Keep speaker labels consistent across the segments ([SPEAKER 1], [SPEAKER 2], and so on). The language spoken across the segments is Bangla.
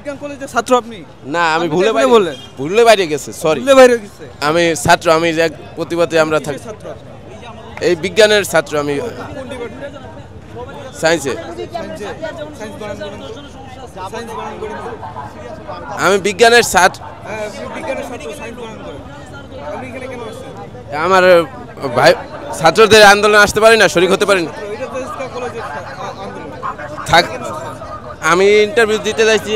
[SPEAKER 1] বিজ্ঞান কলেজের ছাত্র আপনি?
[SPEAKER 2] না, আমি
[SPEAKER 1] আপনি
[SPEAKER 2] ভুলে
[SPEAKER 1] তো
[SPEAKER 2] বাইরে
[SPEAKER 1] বললেন।
[SPEAKER 2] ভুলে বাইরে গেছে, সরি।
[SPEAKER 1] ভুলে বাইরে গেছে।
[SPEAKER 2] আমি ছাত্র, আমি এক প্রতিবাদে আমরা থাকি।
[SPEAKER 1] কিসের ছাত্র আপনি?
[SPEAKER 2] এই বিজ্ঞানের ছাত্র আমি,
[SPEAKER 1] কোন ডিপার্টমেন্টে?
[SPEAKER 2] সায়েন্সে।
[SPEAKER 1] সায়েন্সে। সায়েন্স বানান করেন তো। সায়েন্স বানান করেন তো।
[SPEAKER 2] আমি বিজ্ঞানের ছাত্র।
[SPEAKER 1] হ্যাঁ, আপনি বিজ্ঞানের ছাত্র, সায়েন্স বানান করেন। আপনি এখানে কেন আসছেন?
[SPEAKER 2] আমার ভাই ছাত্রদের আন্দোলনে আসতে পারি না, শরীক হতে পারি না।
[SPEAKER 1] এটা তো ইসকা কলেজের আন্দোলন।
[SPEAKER 2] থাক,
[SPEAKER 1] কেন আসছেন?
[SPEAKER 2] আমি ইন্টারভিউ দিতে যাচ্ছি।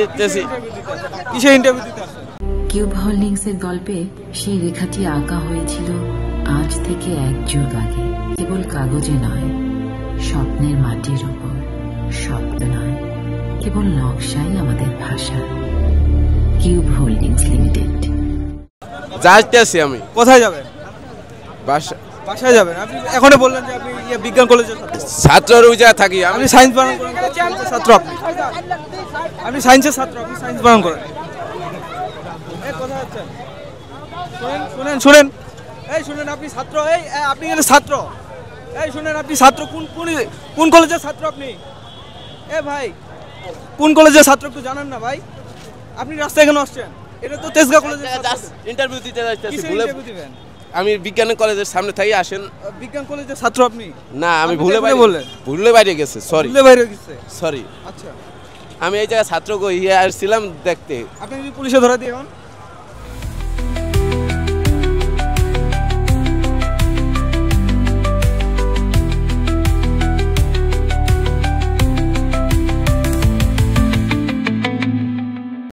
[SPEAKER 1] কিসের ইন্টারভিউ দিতে আসছেন?
[SPEAKER 3] কিউব হোল্ডিংসের গল্পে সেই রেখাটি আঁকা হয়েছিল আজ থেকে 1 যুগ আগে। কেবল কাগজে নয়, স্বপ্নের মাটির উপর। শব্দ নয়, কেবল নকশাই আমাদের ভাষা। Cube holdings limited.
[SPEAKER 2] যাইতে আছি আমি।
[SPEAKER 1] কোথায় যাবেন?
[SPEAKER 2] বাসা
[SPEAKER 1] বাসায় যাবেন। আপনি এখনো বললেন যে আপনি বিজ্ঞান কলেজের ছাত্র।
[SPEAKER 2] ছাত্রের ওই জায়গায় থাকি আমি।
[SPEAKER 1] আপনি সায়েন্স বানান করেন, সায়েন্সের ছাত্র আপনি। আপনি সায়েন্সের ছাত্র, আপনি সায়েন্স বানান করেন। এই কোথায় যাচ্ছেন? শুনেন শুনেন শুনেন, এই শুনেন, আপনি ছাত্র, এই আপনি গেলে ছাত্র, এই শুনেন, আপনি ছাত্র, কোন কলেজের ছাত্র আপনি? এ ভাই, কোন কলেজের ছাত্র একটু জানেন না ভাই? আপনি রাস্তায় কেন আসছেন? এটা তো তেজগাঁ কলেজের ছাত্র।
[SPEAKER 2] ইন্টারভিউ দিতে যাচ্ছি।
[SPEAKER 1] কিসের ইন্টারভিউ দিবেন?
[SPEAKER 2] আমি বিজ্ঞান কলেজের সামনে থাকি, আসেন।
[SPEAKER 1] বিজ্ঞান কলেজের ছাত্র আপনি?
[SPEAKER 2] না, আমি
[SPEAKER 1] আপনি
[SPEAKER 2] ভুলে
[SPEAKER 1] তো
[SPEAKER 2] বাইরে
[SPEAKER 1] বললেন।
[SPEAKER 2] ভুলে বাইরে গেছে, সরি।
[SPEAKER 1] ভুলে বাইরে গেছে।
[SPEAKER 2] সরি।
[SPEAKER 1] আচ্ছা,
[SPEAKER 2] আমি এই জায়গায় ছাত্র ইয়ে আসছিলাম দেখতে।
[SPEAKER 1] আপনি যদি পুলিশে ধরা দিয়ে হন?